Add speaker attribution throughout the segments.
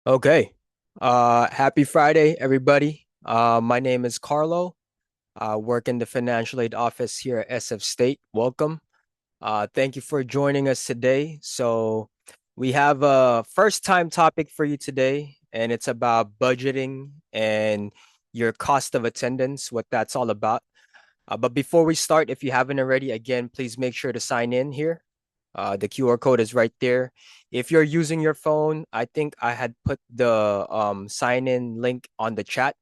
Speaker 1: Okay. Happy Friday, everybody. My name is Carlo. I work in the financial aid office here at SF State. Welcome. Thank you for joining us today. So we have a first time topic for you today, and it's about budgeting and your cost of attendance, what that's all about. But before we start, if you haven't already, again, please make sure to sign in here. The QR code is right there. If you're using your phone, I think I had put the sign in link on the chat.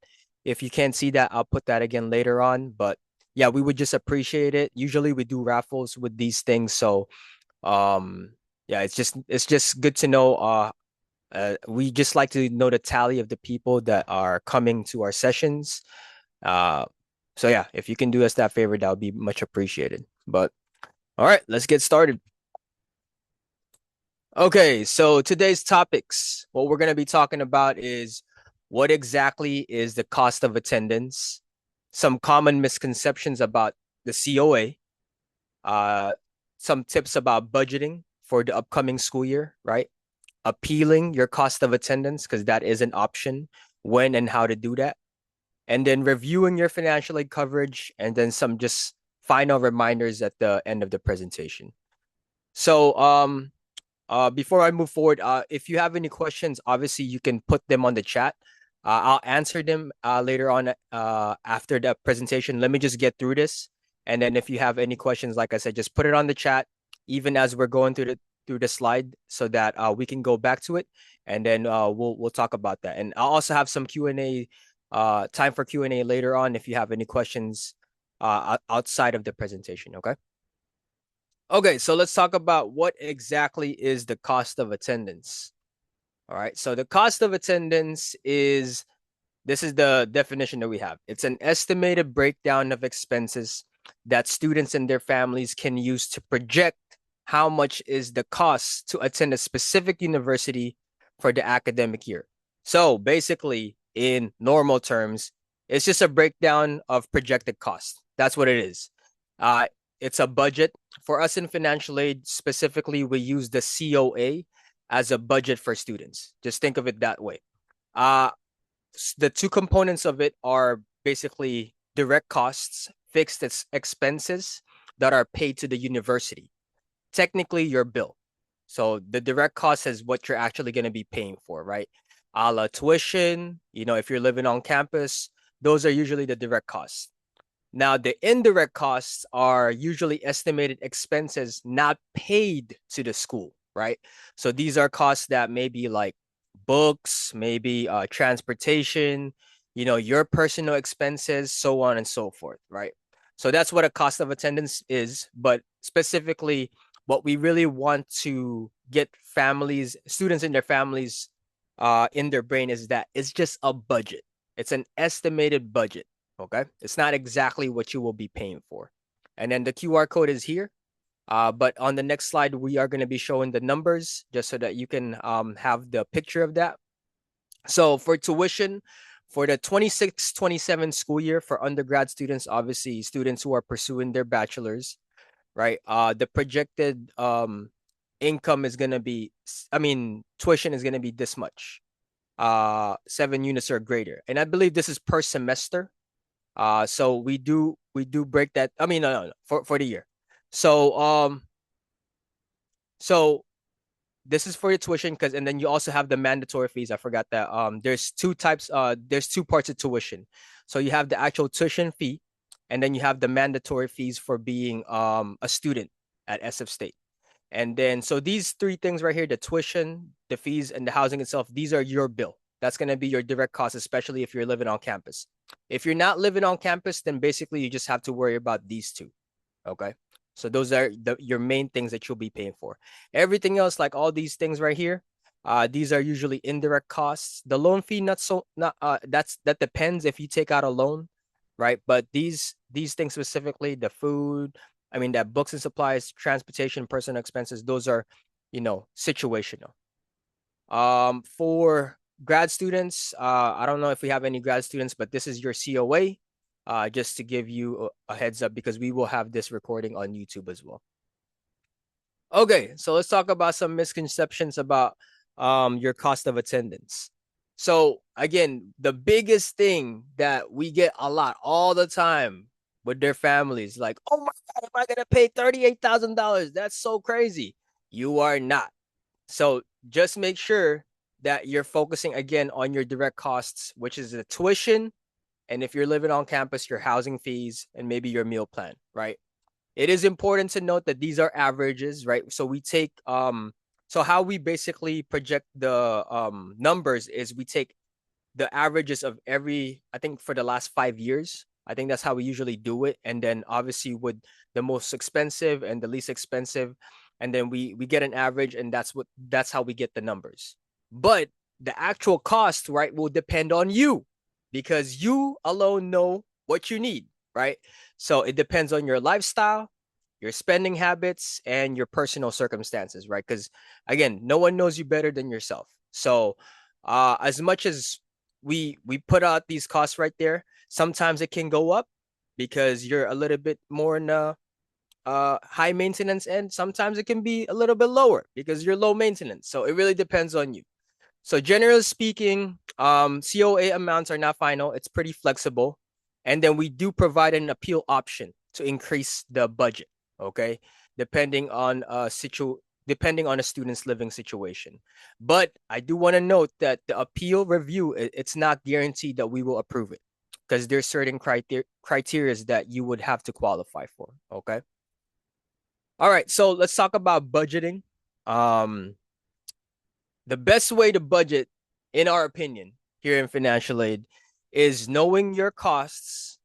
Speaker 1: If you can't see that, I'll put that again later on. But yeah, we would just appreciate it. Usually we do raffles with these things, so um yeah, it's just good to know. We just like to know the tally of the people that are coming to our sessions. Uh, so yeah, if you can do us that favor, that would be much appreciated. But all right, let's get started. Okay, so today's topics, what we're going to be talking about is what exactly is the cost of attendance, some common misconceptions about the COA, uh, some tips about budgeting for the upcoming school year, right? Appealing your cost of attendance, because that is an option, when and how to do that, and then reviewing your financial aid coverage, and then some just final reminders at the end of the presentation. So, before I move forward, if you have any questions, obviously you can put them on the chat. I'll answer them later on after the presentation. Let me just get through this, and then if you have any questions, like I said, just put it on the chat, even as we're going through the slide, so that we can go back to it, and then we'll talk about that. And I'll also have some Q&A, time for Q&A later on if you have any questions outside of the presentation. Okay. Okay, so let's talk about what exactly is the cost of attendance. All right, so the cost of attendance is this is the definition that we have. It's an estimated breakdown of expenses that students and their families can use to project how much is the cost to attend a specific university for the academic year. So basically, in normal terms, it's just a breakdown of projected cost. That's what it is. Uh, it's a budget. For us in financial aid, specifically, we use the COA as a budget for students. Just think of it that way. Uh, the two components of it are basically direct costs, fixed expenses that are paid to the university. Technically, your bill. So the direct cost is what you're actually going to be paying for, right? A la tuition, if you're living on campus, those are usually the direct costs. Now, the indirect costs are usually estimated expenses not paid to the school, right? So these are costs that may be like books, maybe transportation, your personal expenses, so on and so forth, right? So that's what a cost of attendance is. But specifically, what we really want to get families, students and their families in their brain is that it's just a budget. It's an estimated budget. Okay. It's not exactly what you will be paying for. And then the QR code is here. But on the next slide, we are going to be showing the numbers just so that you can have the picture of that. So for tuition, for the 26-27 school year for undergrad students, obviously students who are pursuing their bachelor's, right? The projected income is going to be, tuition is going to be this much, 7 units or greater. And I believe this is per semester. So we do break that. I mean, no, for the year. So so this is for your tuition, because and then you also have the mandatory fees. I forgot that. There's two parts of tuition. So you have the actual tuition fee, and then you have the mandatory fees for being a student at SF State. And then so these three things right here, the tuition, the fees, and the housing itself, these are your bill. That's going to be your direct cost, especially if you're living on campus. If you're not living on campus, then basically you just have to worry about these two. Okay. So those are your main things that you'll be paying for. Everything else, like all these things right here, these are usually indirect costs. The loan fee, that depends if you take out a loan, right? But these things specifically, the food, that books and supplies, transportation, personal expenses, those are, situational. For grad students, I don't know if we have any grad students, but this is your COA. Just to give you a heads up, because we will have this recording on YouTube as well. Okay, so let's talk about some misconceptions about your cost of attendance. So again, the biggest thing that we get a lot all the time with their families, like, oh my God, am I gonna pay $38,000? That's so crazy. You are not. So just make sure that you're focusing again on your direct costs, which is the tuition, and if you're living on campus, your housing fees and maybe your meal plan, right? It is important to note that these are averages, right? So we take so how we basically project the numbers is we take the averages of every, I think for the last 5 years. I think that's how we usually do it. And then obviously with the most expensive and the least expensive, and then we get an average, and that's how we get the numbers. But the actual cost, right, will depend on you because you alone know what you need, right? So it depends on your lifestyle, your spending habits, and your personal circumstances, right? Because again, no one knows you better than yourself. So as much as we put out these costs right there, sometimes it can go up because you're a little bit more in a high maintenance end. Sometimes it can be a little bit lower because you're low maintenance. So it really depends on you. So generally speaking, COA amounts are not final. It's pretty flexible. And then we do provide an appeal option to increase the budget, okay? Depending on depending on a student's living situation. But I do want to note that the appeal review, it's not guaranteed that we will approve it because there's certain criteria that you would have to qualify for, okay? All right, so let's talk about budgeting. Um, the best way to budget, in our opinion, here in financial aid, is knowing your costs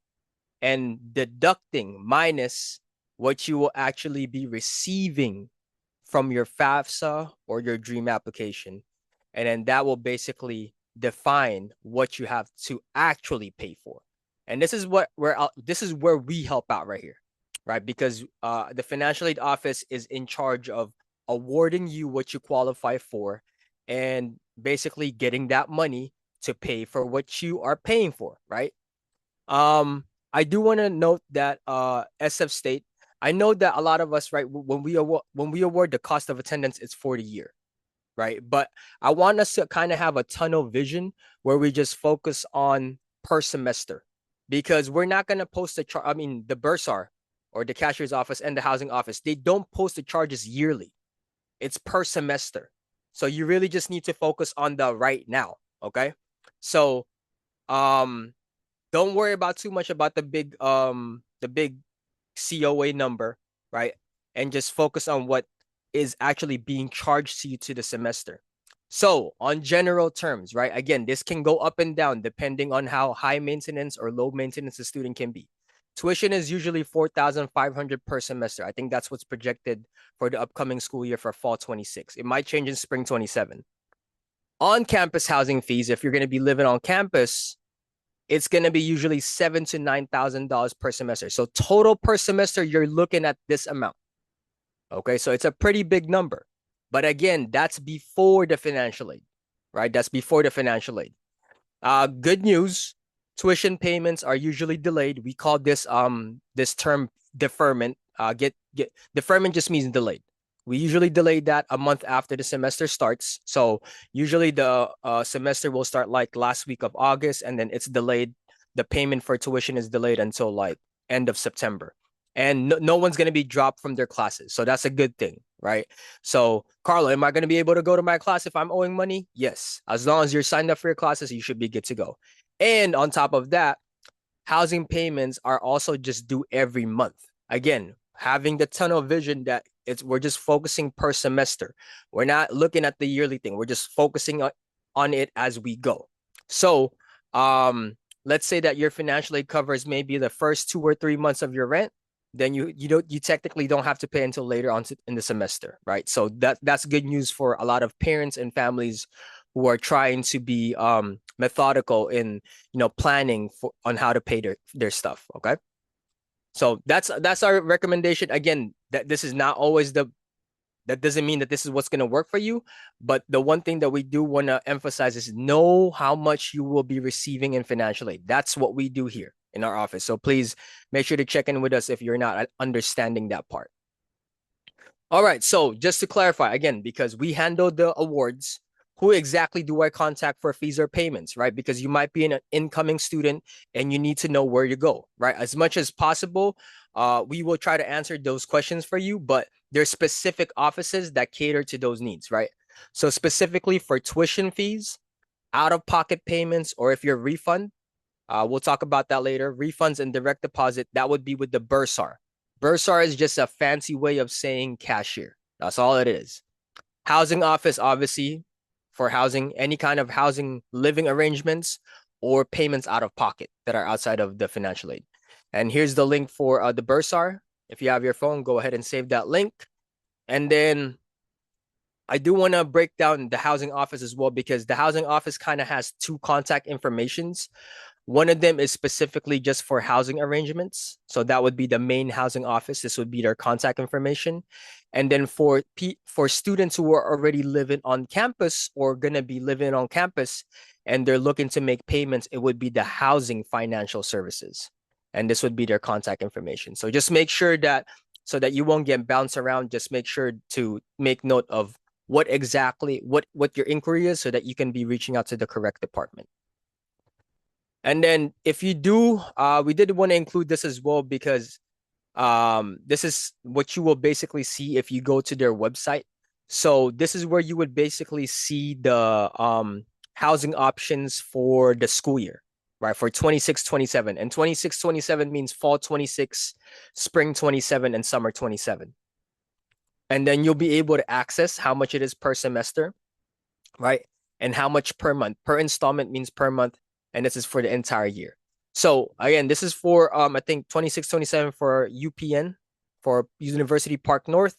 Speaker 1: and deducting minus what you will actually be receiving from your FAFSA or your dream application. And then that will basically define what you have to actually pay for. And this is where we help out right here, right? Because the financial aid office is in charge of awarding you what you qualify for and basically getting that money to pay for what you are paying for, right? I do want to note that SF State, I know that a lot of us, right, when we award the cost of attendance, it's for the year, right? But I want us to kind of have a tunnel vision where we just focus on per semester because we're not going to post the I mean, the bursar or the cashier's office and the housing office, they don't post the charges yearly. It's per semester. So you really just need to focus on the right now, okay? So um don't worry about too much about the big COA number, right? And just focus on what is actually being charged to you to the semester. So, on general terms, right? Again, this can go up and down depending on how high maintenance or low maintenance a student can be. Tuition is usually 4,500 per semester. I think that's what's projected for the upcoming school year for fall 26. It might change in spring 27. On campus housing fees, if you're going to be living on campus, it's going to be usually $7,000 to $9,000 per semester. So total per semester, you're looking at this amount. Okay, so it's a pretty big number. But again, that's before the financial aid, right? That's before the financial aid. Good news, tuition payments are usually delayed. We call this term deferment. Get deferment just means delayed. We usually delay that a month after the semester starts. So usually the semester will start like last week of August, and then it's delayed. The payment for tuition is delayed until like end of September. And no one's going to be dropped from their classes. So that's a good thing, right? So, Carlo, am I going to be able to go to my class if I'm owing money? Yes. As long as you're signed up for your classes, you should be good to go. And on top of that, housing payments are also just due every month. Again, having the tunnel vision that we're just focusing per semester. We're not looking at the yearly thing. We're just focusing on it as we go. So, let's say that your financial aid covers maybe the first 2 or 3 months of your rent, then you technically don't have to pay until later on in the semester, right? So that's good news for a lot of parents and families who are trying to be methodical in planning on how to pay their stuff. Okay, so that's our recommendation. Again, that this is not always that doesn't mean that this is what's going to work for you. But the one thing that we do want to emphasize is know how much you will be receiving in financial aid. That's what we do here in our office. So please make sure to check in with us if you're not understanding that part. All right. So just to clarify again, because we handle the awards, who exactly do I contact for fees or payments, right? Because you might be an incoming student and you need to know where you go, right? As much as possible, we will try to answer those questions for you, but there's specific offices that cater to those needs, right? So specifically for tuition fees, out-of-pocket payments, or if you're refund, we'll talk about that later. Refunds and direct deposit, that would be with the bursar. Bursar is just a fancy way of saying cashier. That's all it is. Housing office, obviously, for housing, any kind of housing living arrangements or payments out of pocket that are outside of the financial aid. And here's the link for the bursar. If you have your phone, go ahead and save that link. And then I do want to break down the housing office as well, because the housing office kind of has two contact informations. One of them is specifically just for housing arrangements. So that would be the main housing office. This would be their contact information. And then for students who are already living on campus or going to be living on campus and they're looking to make payments, it would be the housing financial services. And this would be their contact information. So just make sure that so that you won't get bounced around, just make sure to make note of what exactly what your inquiry is so that you can be reaching out to the correct department. And then if you do, we did want to include this as well because this is what you will basically see if you go to their website. So this is where you would basically see the housing options for the school year, right? For 26-27. And 26-27 means fall 26, spring 27, and summer 27. And then you'll be able to access how much it is per semester, right? And how much per month. Per installment means per month. And this is for the entire year. So again, this is for I think 26-27 for UPN, for University Park North.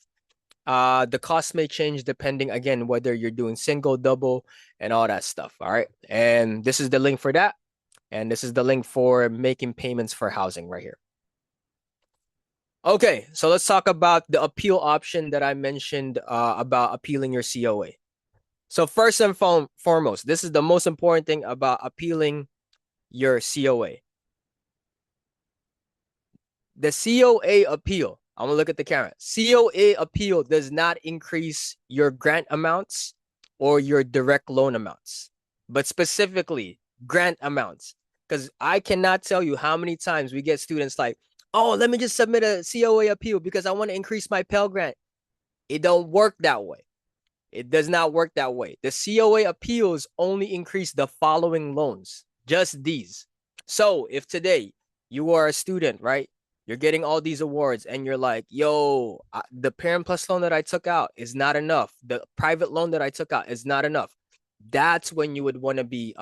Speaker 1: The cost may change depending again whether you're doing single, double, and all that stuff. All right. And this is the link for that. And this is the link for making payments for housing right here. Okay, so let's talk about the appeal option that I mentioned about appealing your COA. So first and foremost, this is the most important thing about appealing your COA. The COA appeal, I'm gonna look at the camera. COA appeal does not increase your grant amounts or your direct loan amounts, but specifically grant amounts. Because I cannot tell you how many times we get students like, oh, let me just submit a COA appeal because I want to increase my Pell Grant. It don't work that way. It does not work that way. The COA appeals only increase the following loans, just these. So if today you are a student, right? You're getting all these awards and you're like, yo, the Parent Plus loan that I took out is not enough. The private loan that I took out is not enough. That's when you would want to be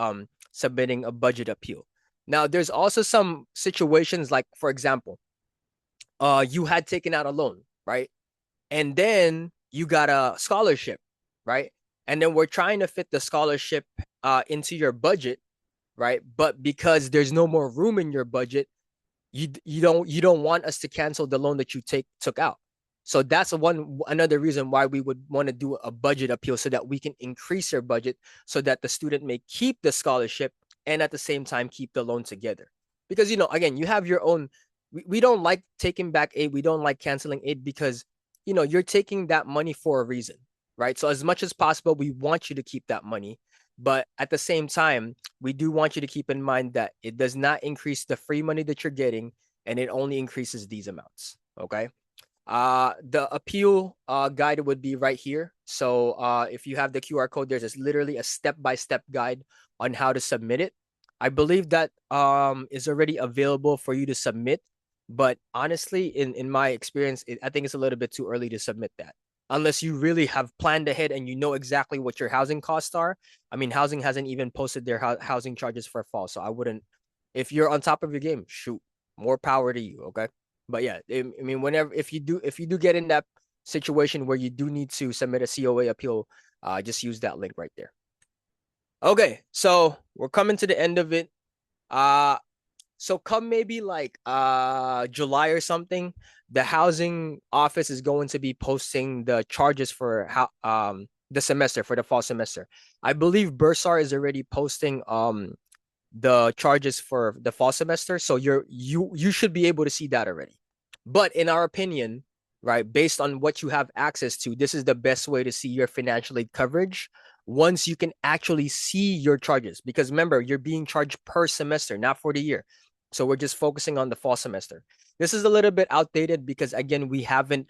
Speaker 1: submitting a budget appeal. Now, there's also some situations like, for example, you had taken out a loan, right? And then you got a scholarship, right? And then we're trying to fit the scholarship into your budget, right? But because there's no more room in your budget, you don't want us to cancel the loan that you took out. So that's another reason why we would want to do a budget appeal so that we can increase your budget so that the student may keep the scholarship and at the same time keep the loan together. Because, again, you have your own, we don't like taking back aid. We don't like canceling aid because, you're taking that money for a reason, right? So as much as possible, we want you to keep that money. But at the same time, we do want you to keep in mind that it does not increase the free money that you're getting, and it only increases these amounts, okay? The appeal guide would be right here. So if you have the QR code, there's literally a step-by-step guide on how to submit it. I believe that is already available for you to submit, but honestly, in my experience, I think it's a little bit too early to submit that. Unless you really have planned ahead and you know exactly what your housing costs are. I mean, housing hasn't even posted their housing charges for fall, so I wouldn't. If you're on top of your game, shoot, more power to you, okay? But yeah, I mean, if you do get in that situation where you do need to submit a COA appeal, just use that link right there. Okay, so we're coming to the end of it. So come maybe like July or something, the housing office is going to be posting the charges for the semester, for the fall semester. I believe Bursar is already posting the charges for the fall semester, so you should be able to see that already. But in our opinion, right, based on what you have access to, this is the best way to see your financial aid coverage once you can actually see your charges. Because remember, you're being charged per semester, not for the year. So we're just focusing on the fall semester. This is a little bit outdated because again, we haven't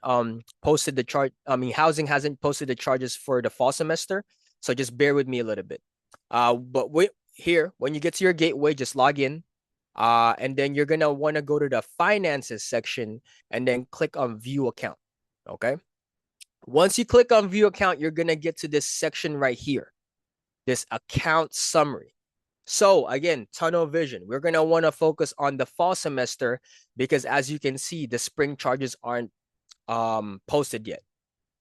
Speaker 1: posted the chart. I mean, housing hasn't posted the charges for the fall semester. So just bear with me a little bit. But here, when you get to your gateway, just log in. And then you're gonna want to go to the finances section and then click on view account. Okay. Once you click on view account, you're gonna get to this section right here, this account summary. So again, tunnel vision. We're gonna want to focus on the fall semester because as you can see, the spring charges aren't posted yet.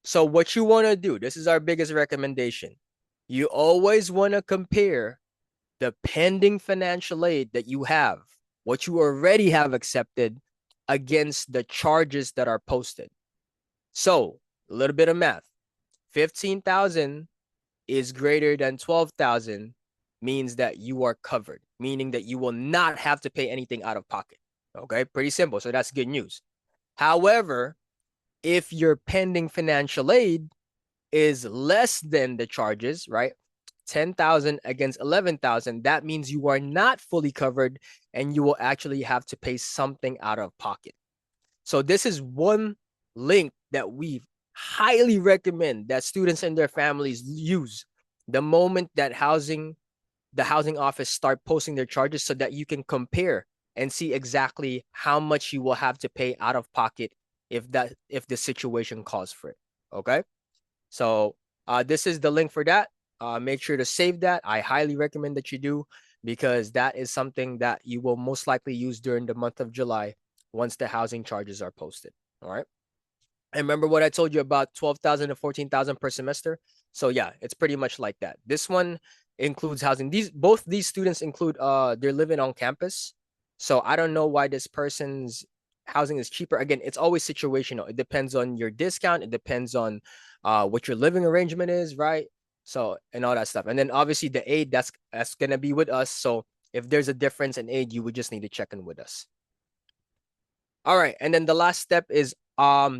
Speaker 1: So what you want to do, this is our biggest recommendation. You always want to compare the pending financial aid that you have, what you already have accepted, against the charges that are posted. So a little bit of math. 15,000 is greater than 12,000 means that you are covered, meaning that you will not have to pay anything out of pocket. Okay, pretty simple. So that's good news. However, if your pending financial aid is less than the charges, right? 10,000 against 11,000, that means you are not fully covered and you will actually have to pay something out of pocket. So this is one link that we highly recommend that students and their families use the moment that the housing office start posting their charges so that you can compare and see exactly how much you will have to pay out of pocket if the situation calls for it. Okay. So this is the link for that. Make sure to save that. I highly recommend that you do because that is something that you will most likely use during the month of July once the housing charges are posted. All right. And remember what I told you about 12,000 to 14,000 per semester? So yeah, it's pretty much like that. This one includes housing. Both these students include they're living on campus. So I don't know why this person's housing is cheaper. Again, it's always situational. It depends on your discount. It depends on what your living arrangement is, right? So and all that stuff. And then obviously the aid that's gonna be with us. So if there's a difference in aid, you would just need to check in with us. All right. And then the last step is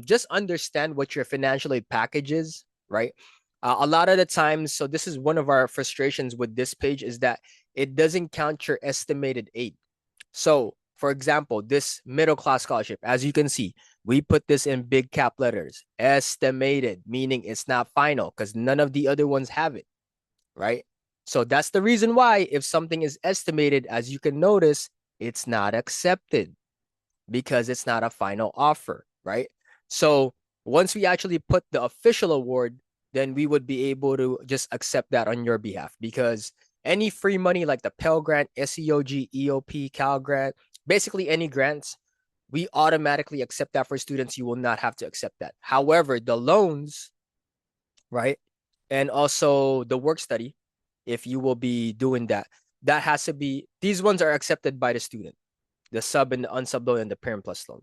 Speaker 1: just understand what your financial aid package is, right? A lot of the times, so this is one of our frustrations with this page is that it doesn't count your estimated aid. So, for example, this middle class scholarship, as you can see, we put this in big cap letters, estimated, meaning it's not final because none of the other ones have it, right? So that's the reason why if something is estimated, as you can notice, it's not accepted because it's not a final offer, right? So once we actually put the official award, then we would be able to just accept that on your behalf because any free money like the Pell Grant, SEOG, EOP, Cal Grant, basically any grants, we automatically accept that for students. You will not have to accept that. However, the loans, right? And also the work study, if you will be doing that, that has to be, these ones are accepted by the student, the sub and the unsub loan and the parent plus loan.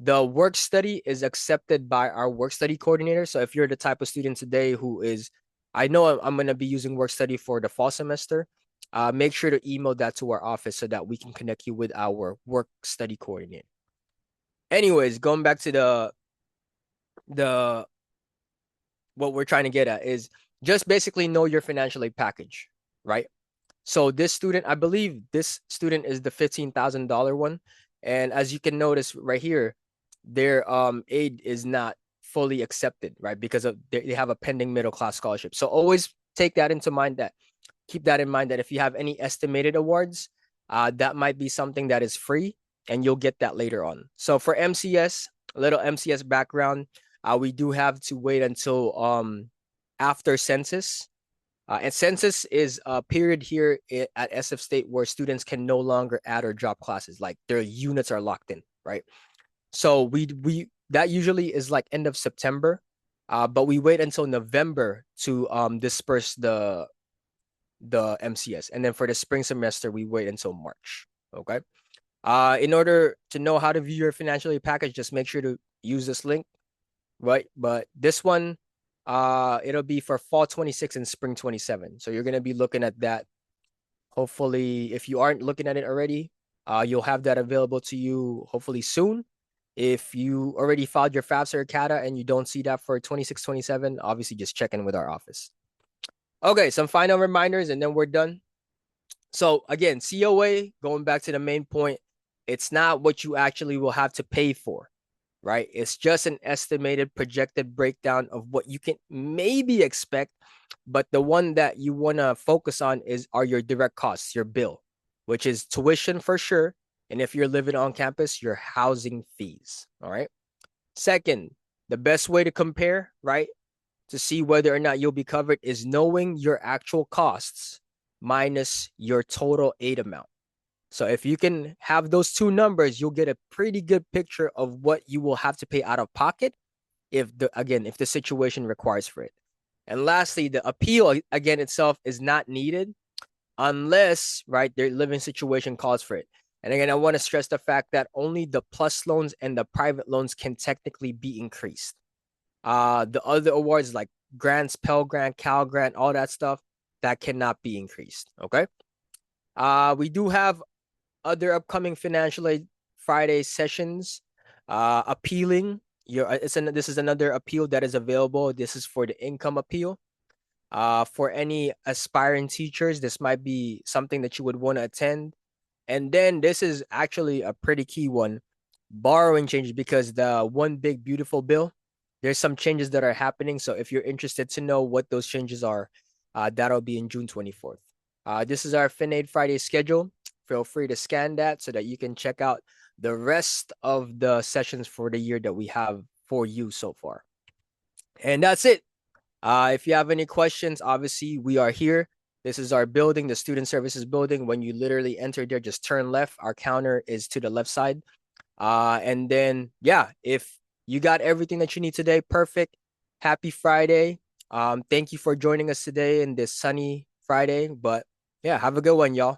Speaker 1: The work study is accepted by our work study coordinator. So if you're the type of student today who is, I know I'm going to be using work study for the fall semester, make sure to email that to our office so that we can connect you with our work study coordinator. Anyways, going back to the what we're trying to get at is just basically know your financial aid package, right? So this student, I believe this student is the $15,000 one. And as you can notice right here, their aid is not fully accepted, right? Because of they have a pending middle class scholarship. So always take that into mind that keep that in mind that if you have any estimated awards, that might be something that is free and you'll get that later on. So for MCS, a little MCS background, we do have to wait until after census. And census is a period here at SF State where students can no longer add or drop classes, like their units are locked in, right? So we that usually is like end of September, but we wait until November to disperse the MCS, and then for the spring semester we wait until March. Okay. In order to know how to view your financial aid package, just make sure to use this link, right? But this one, it'll be for fall 26 and spring 27. So you're gonna be looking at that. Hopefully, if you aren't looking at it already, you'll have that available to you hopefully soon. If you already filed your FAFSA or CATA and you don't see that for 26, 27, obviously just check in with our office. Okay, some final reminders and then we're done. So again, COA, going back to the main point, it's not what you actually will have to pay for, right? It's just an estimated projected breakdown of what you can maybe expect, but the one that you want to focus on are your direct costs, your bill, which is tuition for sure. And if you're living on campus, your housing fees. All right. Second, the best way to compare, right, to see whether or not you'll be covered is knowing your actual costs minus your total aid amount. So if you can have those two numbers, you'll get a pretty good picture of what you will have to pay out of pocket if the situation requires for it. And lastly, the appeal again itself is not needed unless, right, their living situation calls for it. And again, I want to stress the fact that only the plus loans and the private loans can technically be increased. The other awards like grants, Pell Grant, Cal Grant, all that stuff, that cannot be increased. Okay. We do have other upcoming financial aid Friday sessions. Appealing this is another appeal that is available. This is for the income appeal. For any aspiring teachers, this might be something that you would want to attend. And then this is actually a pretty key one, borrowing changes, because the one big beautiful bill, there's some changes that are happening. So if you're interested to know what those changes are, that'll be in June 24th. This is our FinAid Friday schedule. Feel free to scan that so that you can check out the rest of the sessions for the year that we have for you so far. And that's it. If you have any questions, obviously we are here. This is our building, the student services building. When you literally enter there, just turn left. Our counter is to the left side. And then, yeah, if you got everything that you need today, perfect. Happy Friday. Thank you for joining us today in this sunny Friday. But yeah, have a good one, y'all.